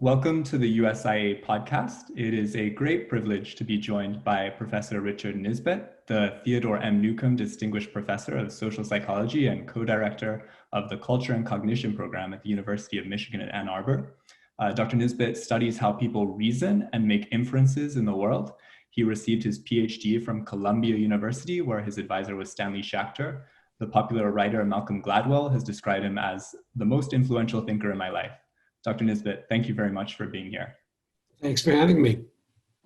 Welcome to the USIA podcast. It is a great privilege to be joined by Professor Richard Nisbett, the Theodore M. Newcomb Distinguished Professor of Social Psychology and co-director of the Culture and Cognition Program at the University of Michigan at Ann Arbor. Dr. Nisbett studies how people reason and make inferences in the world. He received his PhD from Columbia University, where his advisor was Stanley Schachter. The popular writer Malcolm Gladwell has described him as the most influential thinker in my life. Dr. Nisbett, thank you very much for being here. Thanks for having me.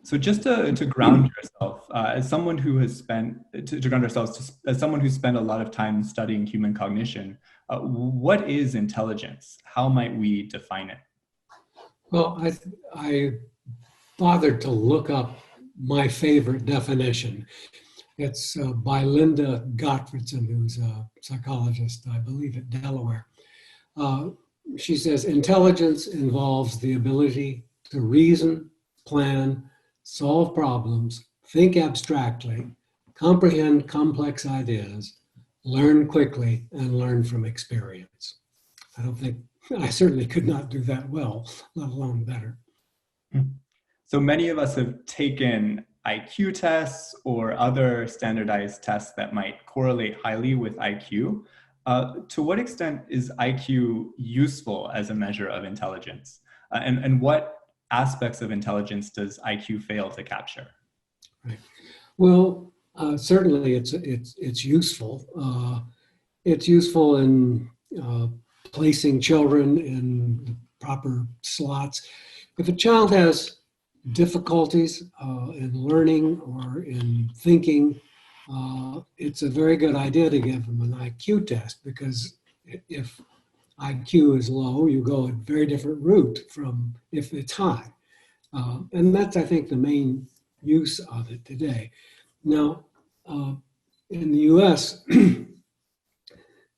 So just to ground yourself, as someone who has spent, as someone who's spent a lot of time studying human cognition, what is intelligence? How might we define it? Well, I bothered to look up my favorite definition. It's by Linda Gottfredson, who's a psychologist, I believe, at Delaware. She says, intelligence involves the ability to reason, plan, solve problems, think abstractly, comprehend complex ideas, learn quickly, and learn from experience. I certainly could not do that well, let alone better. So many of us have taken IQ tests or other standardized tests that might correlate highly with IQ. To what extent is IQ useful as a measure of intelligence? And what aspects of intelligence does IQ fail to capture? Right. Well, certainly it's useful. It's useful in placing children in the proper slots. If a child has difficulties in learning or in thinking, it's a very good idea to give them an IQ test, because if IQ is low, you go a very different route from if it's high. And that's, I think, the main use of it today. Now, in the US,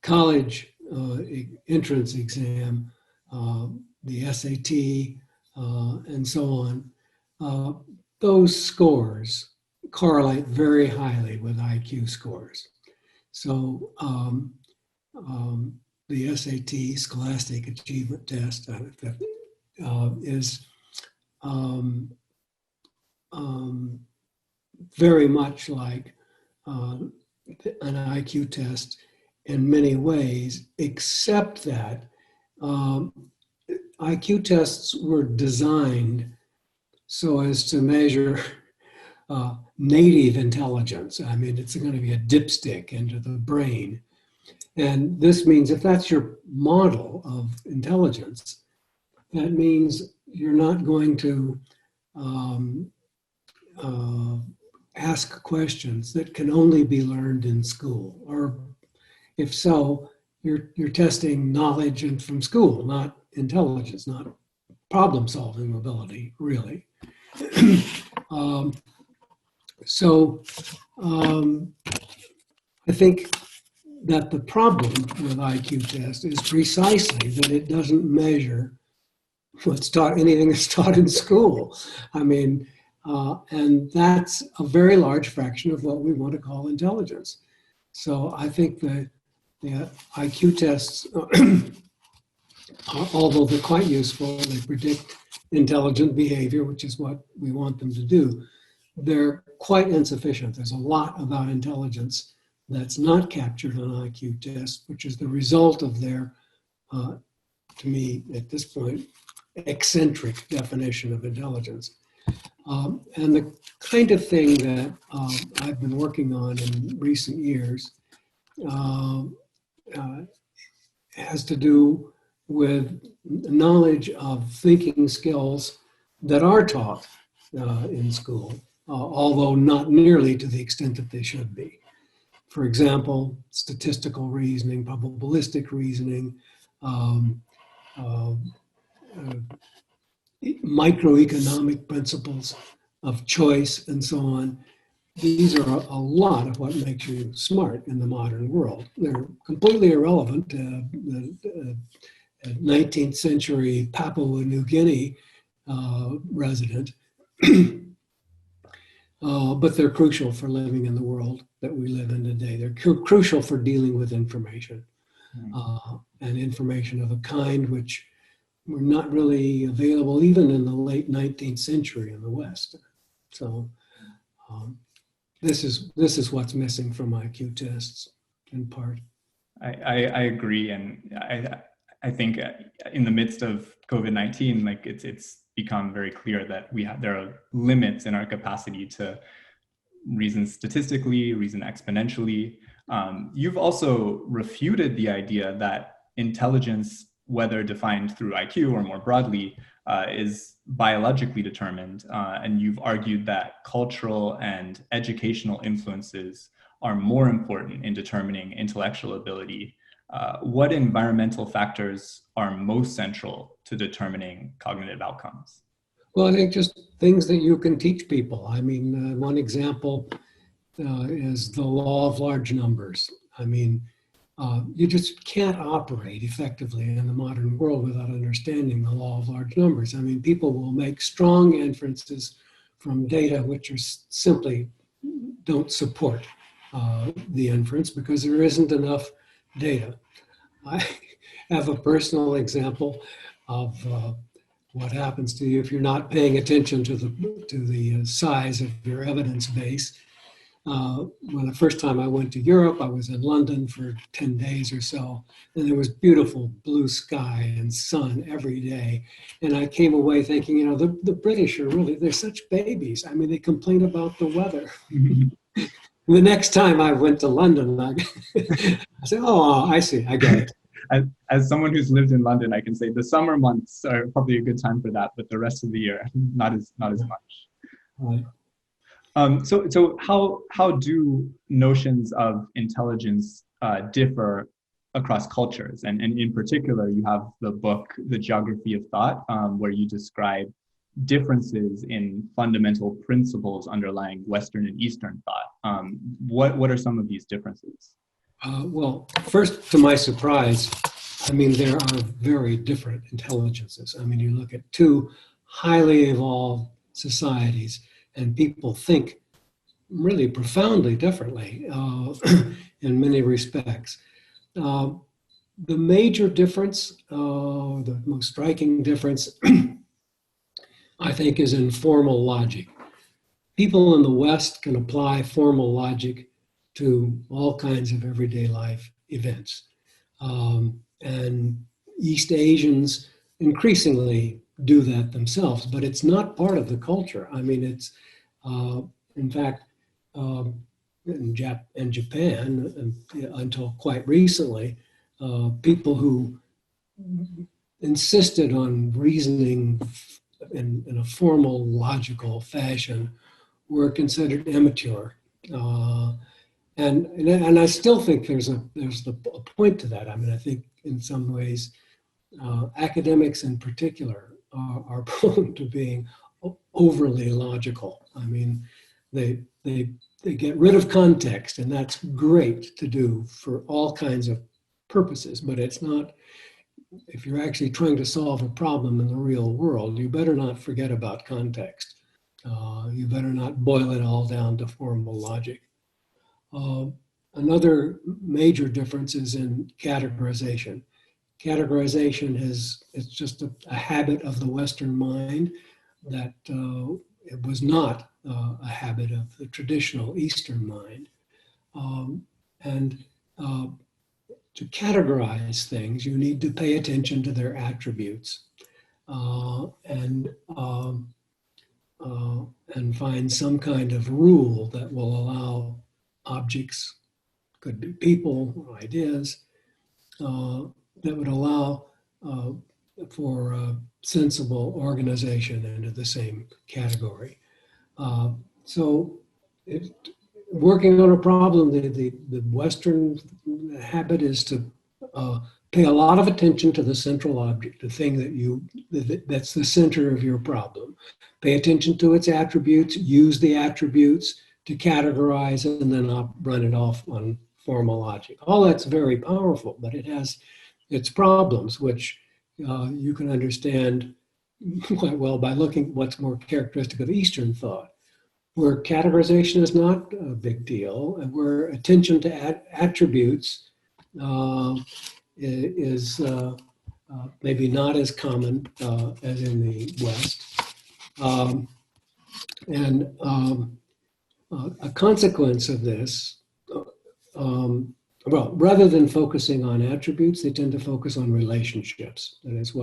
college entrance exam, the SAT, and so on, those scores correlate very highly with IQ scores. So the SAT, Scholastic Achievement Test, is very much like an IQ test in many ways, except that IQ tests were designed so as to measure native intelligence. I mean, it's going to be a dipstick into the brain. And this means if that's your model of intelligence, that means you're not going to ask questions that can only be learned in school. Or if so, you're testing knowledge from school, not intelligence, not problem-solving ability, really. So I think that the problem with IQ test is precisely that it doesn't measure what's taught, anything that's taught in school. I mean, and that's a very large fraction of what we want to call intelligence. So I think the IQ tests, although they're quite useful, they predict intelligent behavior, which is what we want them to do, they're quite insufficient. There's a lot about intelligence that's not captured on IQ tests, which is the result of their, to me, at this point, eccentric definition of intelligence. And the kind of thing that I've been working on in recent years has to do with knowledge of thinking skills that are taught in school, although not nearly to the extent that they should be. For example, statistical reasoning, probabilistic reasoning, microeconomic principles of choice, and so on. These are a lot of what makes you smart in the modern world. They're completely irrelevant to the 19th century Papua New Guinea resident, but they're crucial for living in the world that we live in today. They're crucial for dealing with information, and information of a kind which were not really available even in the late 19th century in the West. So this is what's missing from IQ tests in part. I agree, and I think in the midst of COVID-19, like it's become very clear that there are limits in our capacity to reason statistically, reason exponentially. You've also refuted the idea that intelligence, whether defined through IQ or more broadly, is biologically determined, and you've argued that cultural and educational influences are more important in determining intellectual ability. What environmental factors are most central to determining cognitive outcomes? Well, I think just things that you can teach people. I mean, one example is the law of large numbers. I mean, you just can't operate effectively in the modern world without understanding the law of large numbers. I mean, people will make strong inferences from data which are simply don't support the inference because there isn't enough data. I have a personal example of what happens to you if you're not paying attention to the size of your evidence base. When the first time I went to Europe, I was in London for 10 days or so, and there was beautiful blue sky and sun every day. And I came away thinking, you know, the British are really, they're such babies. I mean, they complain about the weather. The next time I went to London, I said, oh, I see, I get it. As someone who's lived in London, I can say the summer months are probably a good time for that, but the rest of the year, not as much. Right. So how do notions of intelligence differ across cultures? And in particular, you have the book, The Geography of Thought, where you describe differences in fundamental principles underlying Western and Eastern thought. What are some of these differences? Well, first, to my surprise, I mean, there are very different intelligences. I mean, you look at two highly evolved societies, and people think really profoundly differently in many respects. The major difference, the most striking difference, I think, is in formal logic. People in the West can apply formal logic to all kinds of everyday life events. And East Asians increasingly do that themselves, but it's not part of the culture. I mean, it's, in fact, in Japan, until quite recently, people who insisted on reasoning in a formal, logical fashion were considered immature. And I still think there's a point to that. I mean, I think in some ways, academics in particular are prone to being overly logical. I mean, they get rid of context, and that's great to do for all kinds of purposes, but it's not, if you're actually trying to solve a problem in the real world, you better not forget about context. You better not boil it all down to formal logic. Another major difference is in categorization. Categorization it's just a habit of the Western mind that it was not a habit of the traditional Eastern mind. And to categorize things, you need to pay attention to their attributes and find some kind of rule that will allow objects, could be people or ideas, that would allow for sensible organization into the same category. So working on a problem, the Western habit is to pay a lot of attention to the central object, the thing that's the center of your problem. Pay attention to its attributes, use the attributes to categorize, and then run it off on formal logic. All that's very powerful, but it has its problems, which you can understand quite well by looking what's more characteristic of Eastern thought, where categorization is not a big deal, and where attention to attributes is maybe not as common as in the West. Um, and a consequence of this, well, rather than focusing on attributes, they tend to focus on relationships. That is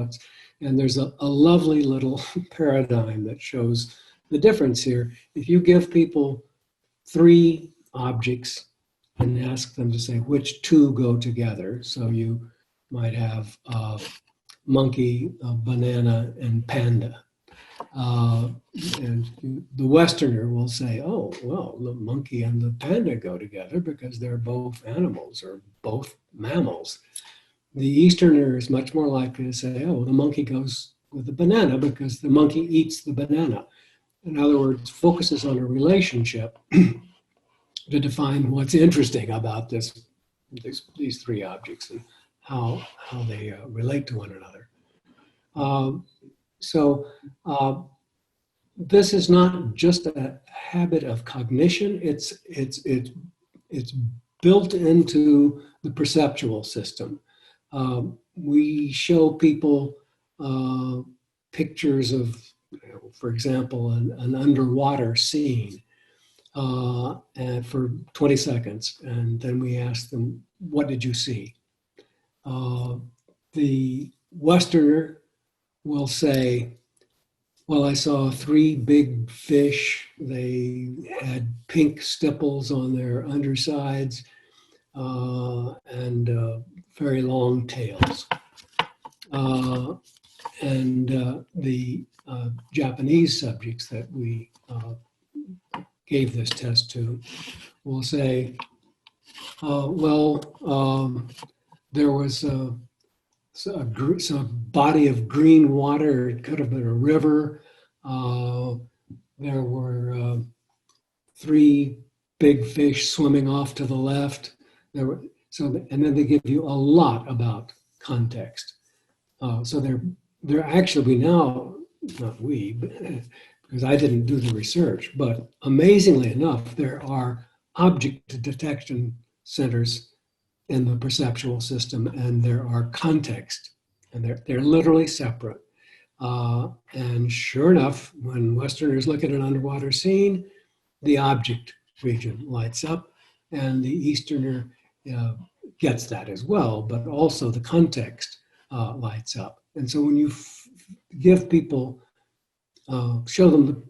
and there's a lovely little paradigm that shows the difference here. If you give people 3 objects and ask them to say which 2 go together, so you might have monkey, banana, and panda. And the Westerner will say, oh, well, the monkey and the panda go together because they're both animals or both mammals. The Easterner is much more likely to say, oh, the monkey goes with the banana because the monkey eats the banana. In other words, focuses on a relationship to define what's interesting about these 3 objects and how they relate to one another. So this is not just a habit of cognition. It's built into the perceptual system. We show people pictures of, for example, an underwater scene and for 20 seconds, and then we ask them, "What did you see?" The Westerner will say, well, I saw 3 big fish. They had pink stipples on their undersides and very long tails. The Japanese subjects that we gave this test to will say, there was a body of green water. It could have been a river. There were 3 big fish swimming off to the left. And then they give you a lot about context. So they're actually not we, because I didn't do the research, but amazingly enough, there are object detection centers in the perceptual system, and there are context, and they're literally separate. And sure enough, when Westerners look at an underwater scene, the object region lights up, and the Easterner gets that as well, but also the context lights up. And so when you give people, show them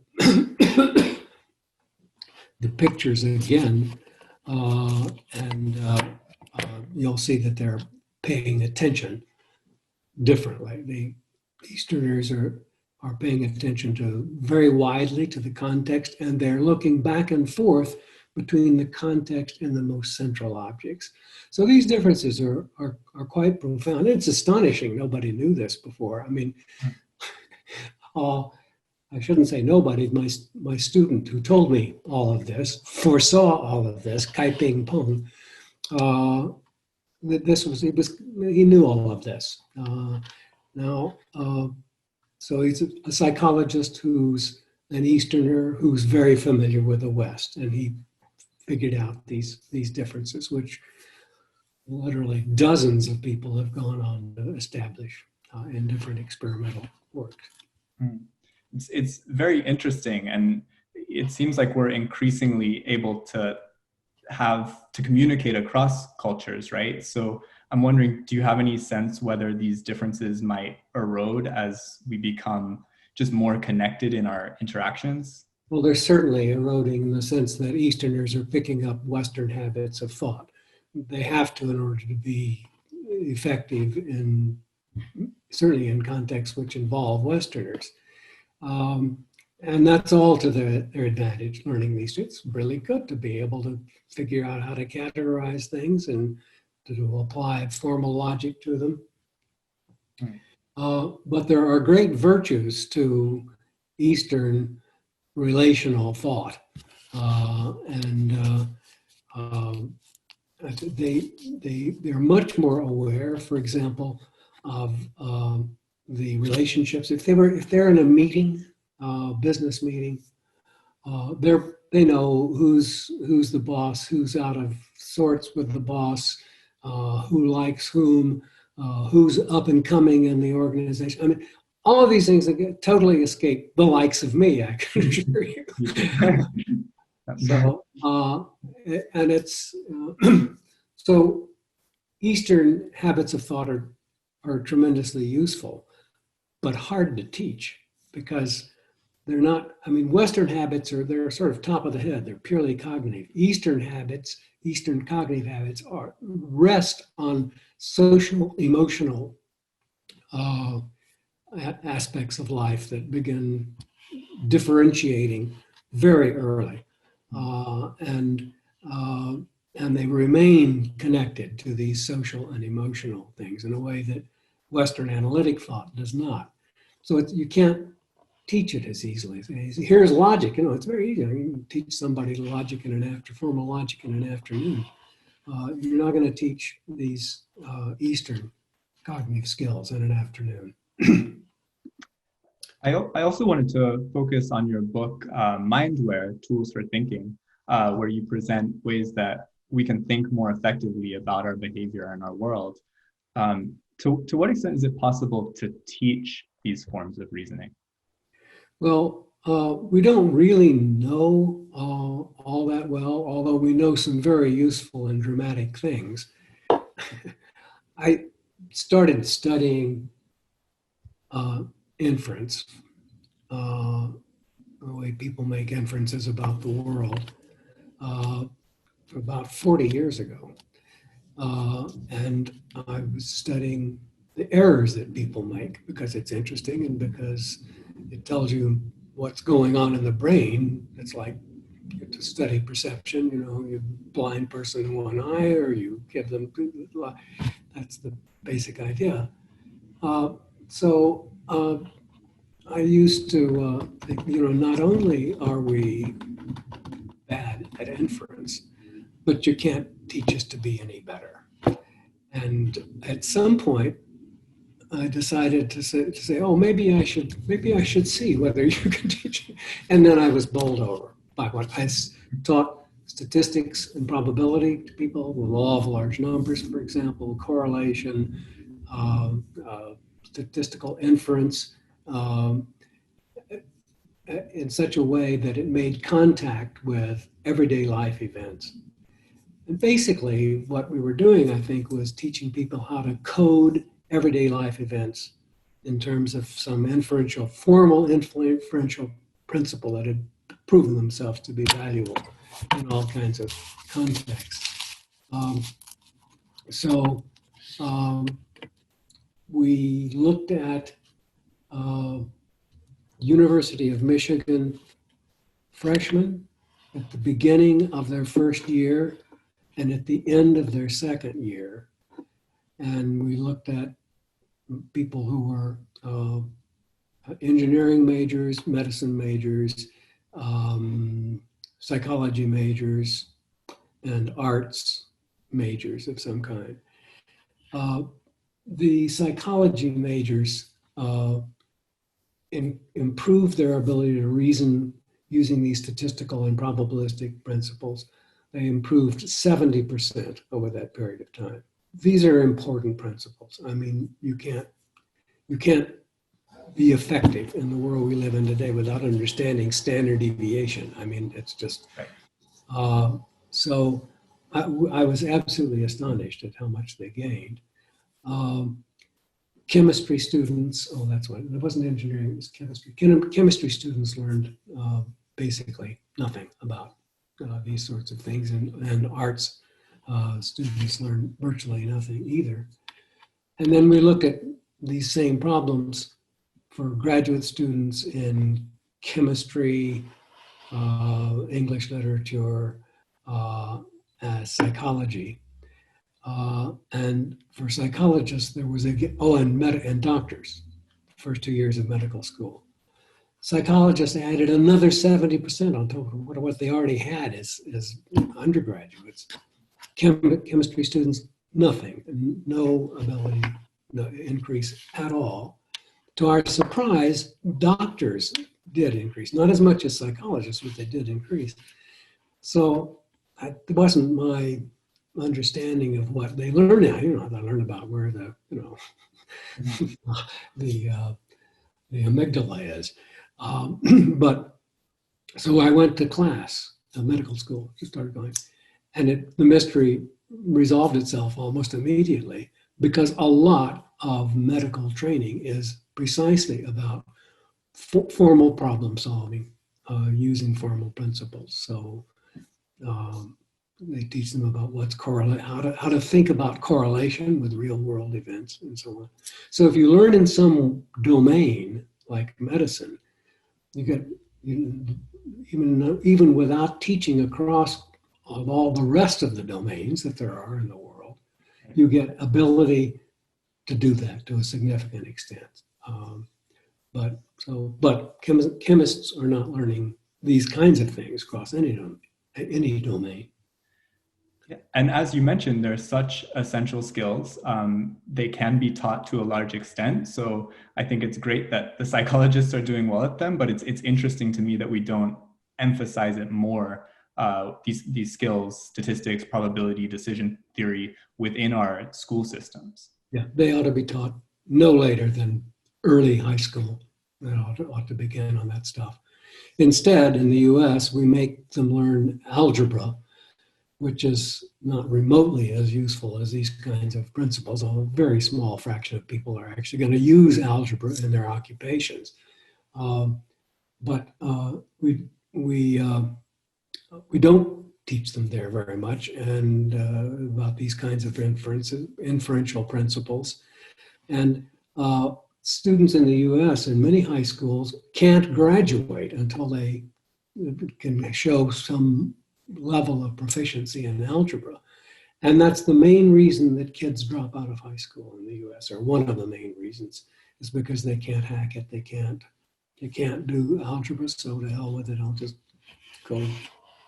the pictures again, you'll see that they're paying attention differently. The Easterners are paying attention to very widely to the context, and they're looking back and forth between the context and the most central objects. So these differences are quite profound. It's astonishing. Nobody knew this before. I mean, I shouldn't say nobody. My student who told me all of this foresaw all of this, Kai Ping Peng. He knew all of this. So he's a psychologist who's an Easterner who's very familiar with the West, and he figured out these differences, which literally dozens of people have gone on to establish in different experimental work. It's very interesting, and it seems like we're increasingly able to communicate across cultures, right? So I'm wondering, do you have any sense whether these differences might erode as we become just more connected in our interactions? Well, they're certainly eroding in the sense that Easterners are picking up Western habits of thought. They have to in order to be effective certainly in contexts which involve Westerners. And that's all to their advantage, learning these. It's really good to be able to figure out how to categorize things and to apply formal logic to them. But there are great virtues to Eastern relational thought. They're much more aware, for example, of the relationships. If they're in a meeting, business meeting, they know who's the boss, who's out of sorts with the boss, who likes whom, who's up and coming in the organization. I mean, all of these things that totally escape the likes of me, I can assure you. So, and it's, so Eastern habits of thought are tremendously useful, but hard to teach because they're not, I mean, Western habits they're sort of top of the head. They're purely cognitive. Eastern cognitive habits rest on social, emotional aspects of life that begin differentiating very early. And they remain connected to these social and emotional things in a way that Western analytic thought does not. So you can't teach it as easily. Here's logic. It's very easy. You can teach somebody logic formal logic in an afternoon. You're not going to teach these Eastern cognitive skills in an afternoon. I also wanted to focus on your book, Mindware, Tools for Thinking, where you present ways that we can think more effectively about our behavior and our world. To what extent is it possible to teach these forms of reasoning? Well, we don't really know all that well, although we know some very useful and dramatic things. I started studying inference, the way people make inferences about the world, about 40 years ago. And I was studying the errors that people make because it's interesting and because it tells you what's going on in the brain. It's like to study perception, you blind person in one eye, or you give them, that's the basic idea. So I used to think, not only are we bad at inference, but you can't teach us to be any better. And at some point, I decided to say, oh, maybe I should see whether you can teach me. And then I was bowled over by what I taught statistics and probability to people, the law of large numbers, for example, correlation, statistical inference, in such a way that it made contact with everyday life events. And basically, what we were doing, I think, was teaching people how to code everyday life events in terms of some formal inferential principle that had proven themselves to be valuable in all kinds of contexts. We looked at University of Michigan freshmen at the beginning of their first year and at the end of their second year. And we looked at people who were engineering majors, medicine majors, psychology majors, and arts majors of some kind. The psychology majors improved their ability to reason using these statistical and probabilistic principles. They improved 70% over that period of time. These are important principles. I mean, you can't be effective in the world we live in today without understanding standard deviation. I mean, it's just, so I was absolutely astonished at how much they gained. Chemistry students, that's what, it wasn't engineering, it was chemistry. Chemistry students learned basically nothing about these sorts of things, and arts students learned virtually nothing either. And then we look at these same problems for graduate students in chemistry, English literature, psychology. And for psychologists, there was and doctors, first 2 years of medical school. Psychologists added another 70% on top of what they already had as undergraduates. Chemistry students, nothing, no ability, no increase at all. To our surprise, doctors did increase, not as much as psychologists, but they did increase. So it wasn't my understanding of what they learn now. You know, they learn about where the, you know, the amygdala is. But so I went to class, medical school, started going, and the mystery resolved itself almost immediately, because a lot of medical training is precisely about formal problem solving, using formal principles. So they teach them about what's correlate, how to think about correlation with real world events and so on. So if you learn in some domain like medicine, you get, even without teaching across of all the rest of the domains that there are in the world, you get ability to do that to a significant extent. But chemists are not learning these kinds of things across any domain. Yeah. And as you mentioned, they're such essential skills. They can be taught to a large extent. So I think it's great that the psychologists are doing well at them, but it's interesting to me that we don't emphasize it more, these skills, statistics, probability, decision theory within our school systems. Yeah, they ought to be taught no later than early high school. They ought to begin on that stuff. Instead, in the US, we make them learn algebra, which is not remotely as useful as these kinds of principles. A very small fraction of people are actually going to use algebra in their occupations. But we don't teach them there very much, and about these kinds of inferential principles. And students in the US in many high schools can't graduate until they can show some level of proficiency in algebra. And that's the main reason that kids drop out of high school in the US, or one of the main reasons, is because they can't hack it. They can't do algebra, so to hell with it, I'll just go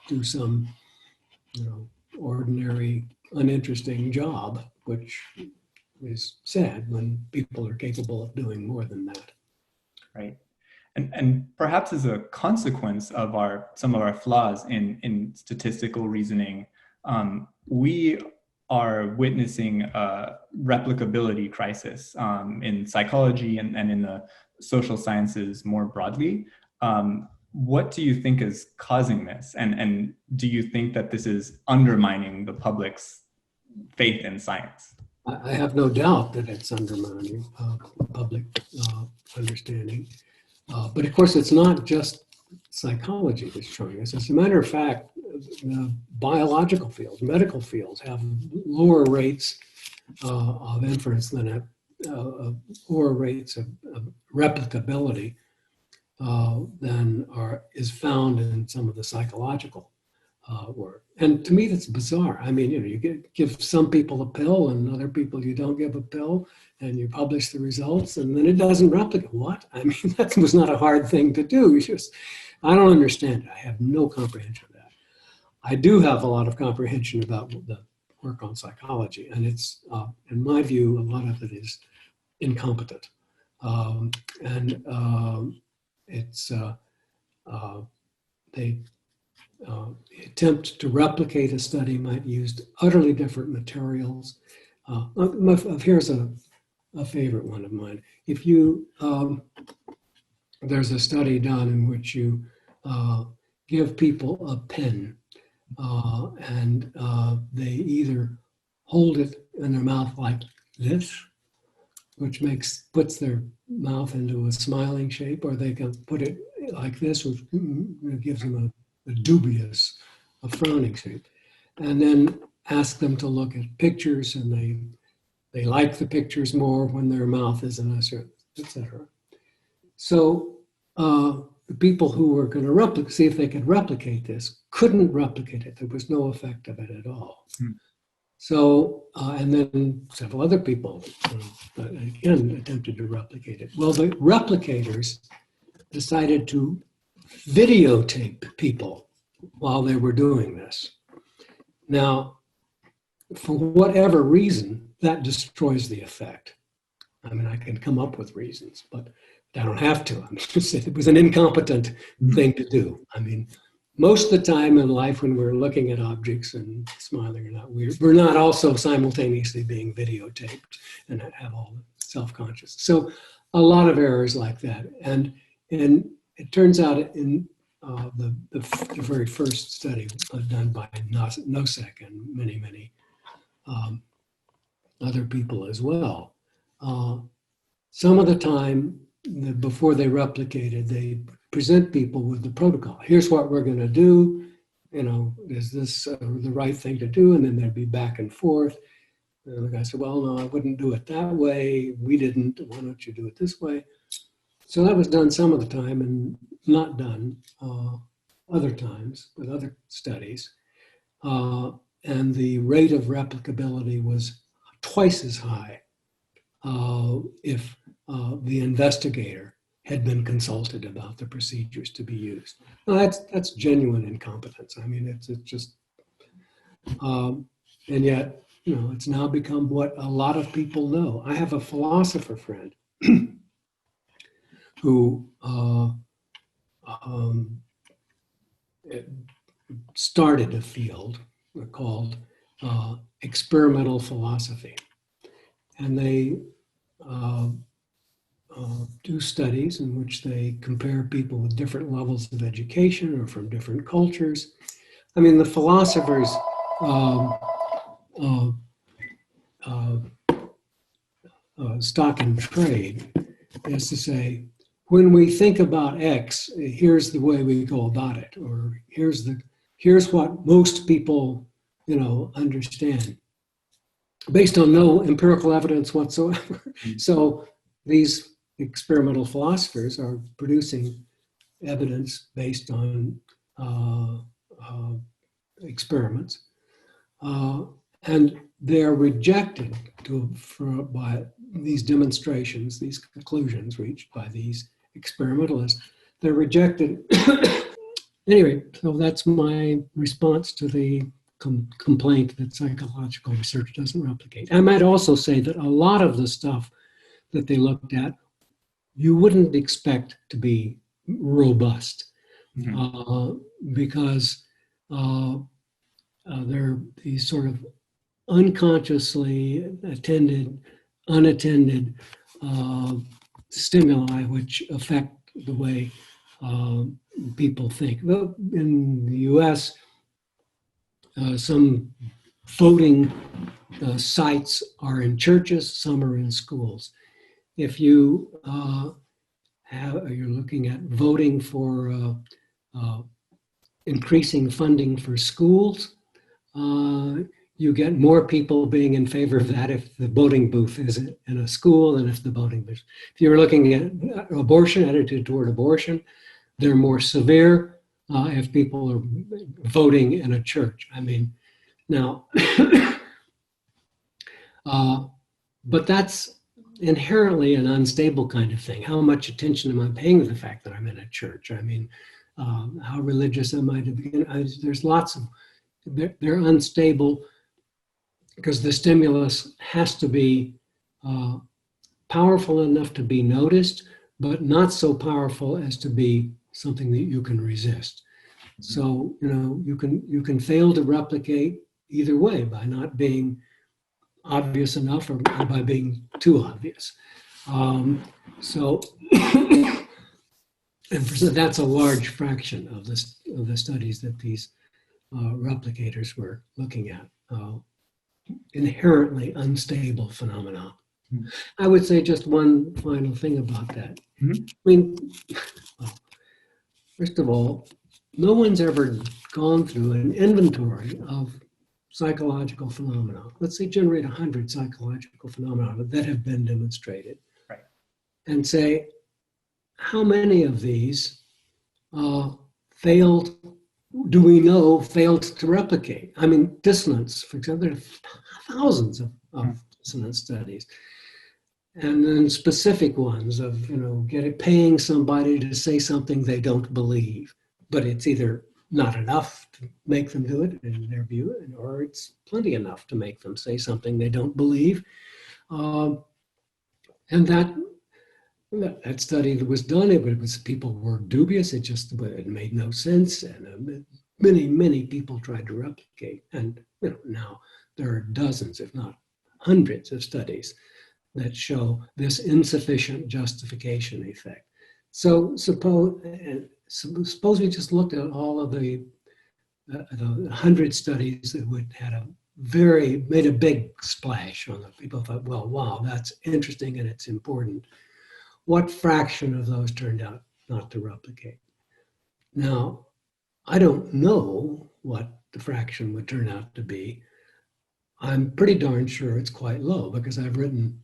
do some, ordinary, uninteresting job, which is sad when people are capable of doing more than that. Right. And perhaps as a consequence of some of our flaws in statistical reasoning, we are witnessing a replicability crisis in psychology and in the social sciences more broadly. What do you think is causing this? And do you think that this is undermining the public's faith in science? I have no doubt that it's undermining public understanding. But of course, it's not just psychology that's showing us. As a matter of fact, biological fields, medical fields have lower rates of inference than lower rates of replicability than is found in some of the psychological work. And to me, that's bizarre. I mean, you give some people a pill and other people you don't give a pill, and you publish the results, and then it doesn't replicate. What? I mean, that was not a hard thing to do. I don't understand it. I have no comprehension of that. I do have a lot of comprehension about the work on psychology, and it's, in my view, a lot of it is incompetent. They attempt to replicate a study might use utterly different materials. Here's a favorite one of mine. If you, there's a study done in which you give people a pen and they either hold it in their mouth like this, which puts their mouth into a smiling shape, or they can put it like this, which gives them a dubious, a frowning shape, and then ask them to look at pictures, and they like the pictures more when their mouth is in a certain, etc. So the people who were going to see if they could replicate this couldn't replicate it. There was no effect of it at all. So, and then several other people, again, attempted to replicate it. Well, the replicators decided to videotape people while they were doing this. Now, for whatever reason, that destroys the effect. I mean, I can come up with reasons, but I don't have to. I mean, it was an incompetent thing to do. I mean, most of the time in life when we're looking at objects and smiling or not, we're not also simultaneously being videotaped and have all the self-conscious. So a lot of errors like that. And it turns out in the very first study done by Nosek and many other people as well, some of the time before they replicated, they present people with the protocol. Here's what we're going to do. You know, is this the right thing to do? And then there'd be back and forth. And the guy said, well, no, I wouldn't do it that way. We didn't. Why don't you do it this way? So that was done some of the time and not done other times with other studies. And the rate of replicability was twice as high if the investigator had been consulted about the procedures to be used. Now, that's genuine incompetence. I mean, it's just, and yet, you know, it's now become what a lot of people know. I have a philosopher friend who started a field called experimental philosophy. And they do studies in which they compare people with different levels of education or from different cultures. I mean, the philosophers stock and trade is to say, when we think about X, here's the way we go about it, or here's what most people, you know, understand, based on no empirical evidence whatsoever. So these experimental philosophers are producing evidence based on experiments, and they're rejected by these demonstrations, these conclusions reached by these experimentalists. They're rejected. Anyway, so that's my response to the complaint that psychological research doesn't replicate. I might also say that a lot of the stuff that they looked at, you wouldn't expect to be robust, because they're these sort of unconsciously unattended stimuli which affect the way people think. In the US, some voting sites are in churches, some are in schools. If you you're looking at voting for increasing funding for schools, you get more people being in favor of that if the voting booth is in a school than if the voting booth. If you're looking at abortion, attitude toward abortion, they're more severe if people are voting in a church. I mean, now, but that's inherently an unstable kind of thing. How much attention am I paying to the fact that I'm in a church? I mean, how religious am I to begin? There's lots of, they're unstable because the stimulus has to be powerful enough to be noticed, but not so powerful as to be something that you can resist. So, you know, you can fail to replicate either way, by not being obvious enough or by being too obvious. So that's a large fraction of the studies that these replicators were looking at. Inherently unstable phenomena. Mm-hmm. I would say just one final thing about that. Mm-hmm. I mean, well, first of all, no one's ever gone through an inventory of psychological phenomena. Let's say generate 100 psychological phenomena that have been demonstrated. Right. And say, how many of these failed to replicate? I mean, dissonance, for example, there are thousands of dissonance studies. And then specific ones of, you know, paying somebody to say something they don't believe, but it's either not enough to make them do it in their view, or it's plenty enough to make them say something they don't believe. And that, that study that was done, it was people were dubious. It made no sense, and many people tried to replicate. And now there are dozens, if not hundreds, of studies that show this insufficient justification effect. So suppose we just looked at all of the 100 studies that made a big splash on them. People thought, well, wow, that's interesting and it's important. What fraction of those turned out not to replicate? Now, I don't know what the fraction would turn out to be. I'm pretty darn sure it's quite low because I've written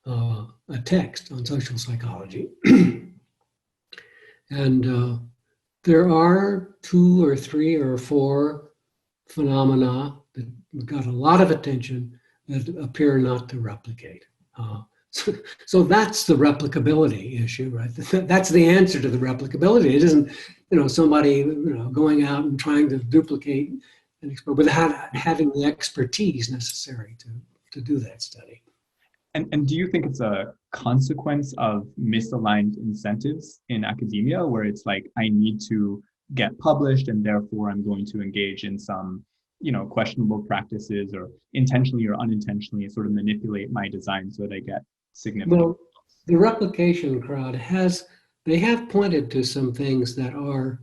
a text on social psychology. And there are 2 or 3 or 4 phenomena that got a lot of attention that appear not to replicate. So that's the replicability issue, right? That's the answer to the replicability. It isn't, somebody, going out and trying to duplicate an experiment without having the expertise necessary to do that study. And do you think it's a consequence of misaligned incentives in academia, where it's like, I need to get published and therefore I'm going to engage in some, questionable practices, or intentionally or unintentionally sort of manipulate my design so that I get significant? Well, the replication crowd they have pointed to some things that are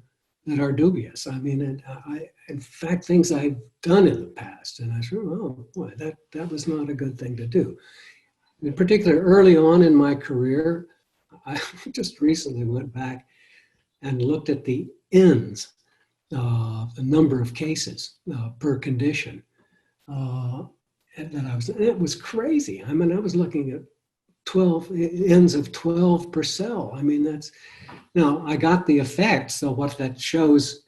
dubious. I mean, in fact, things I've done in the past, and I said, oh boy, that was not a good thing to do. In particular, early on in my career, I just recently went back and looked at the N's, the number of cases per condition. It was crazy. I mean, I was looking at 12 N's of 12 per cell. I mean, now I got the effect. So what that shows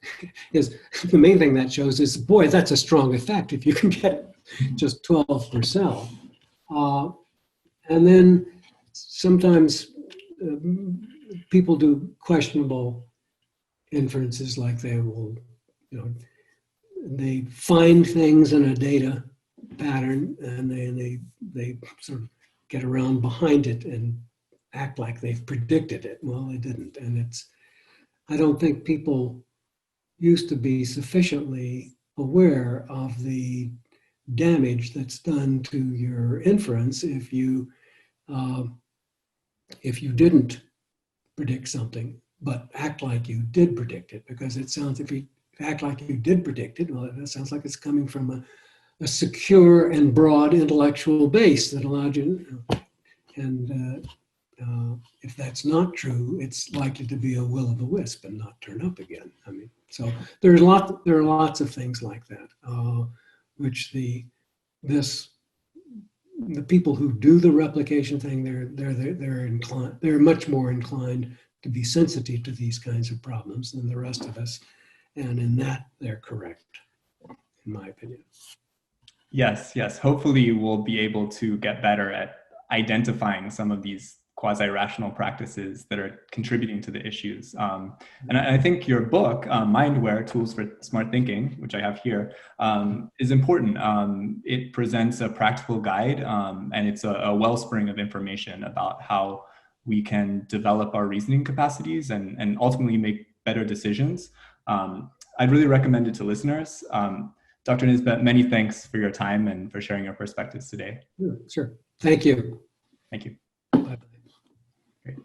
is, the main thing that shows is, boy, that's a strong effect if you can get just 12 per cell. And then sometimes people do questionable inferences, like they will, they find things in a data pattern and they sort of get around behind it and act like they've predicted it. Well, they didn't. And I don't think people used to be sufficiently aware of the damage that's done to your inference if you didn't predict something, but act like you did predict it. Because it sounds, if you act like you did predict it, well, that sounds like it's coming from a secure and broad intellectual base that allowed you. And if that's not true, it's likely to be a will o' the wisp and not turn up again. I mean, so there are lots of things like that, which the people who do the replication thing, they're much more inclined to be sensitive to these kinds of problems than the rest of us, and in that they're correct, in my opinion. Yes. Hopefully we'll be able to get better at identifying some of these quasi-rational practices that are contributing to the issues. And I think your book, Mindware, Tools for Smart Thinking, which I have here, is important. It presents a practical guide, and it's a wellspring of information about how we can develop our reasoning capacities and ultimately make better decisions. I'd really recommend it to listeners. Dr. Nisbett, many thanks for your time and for sharing your perspectives today. Sure. Thank you. Thank you. Bye-bye. Great.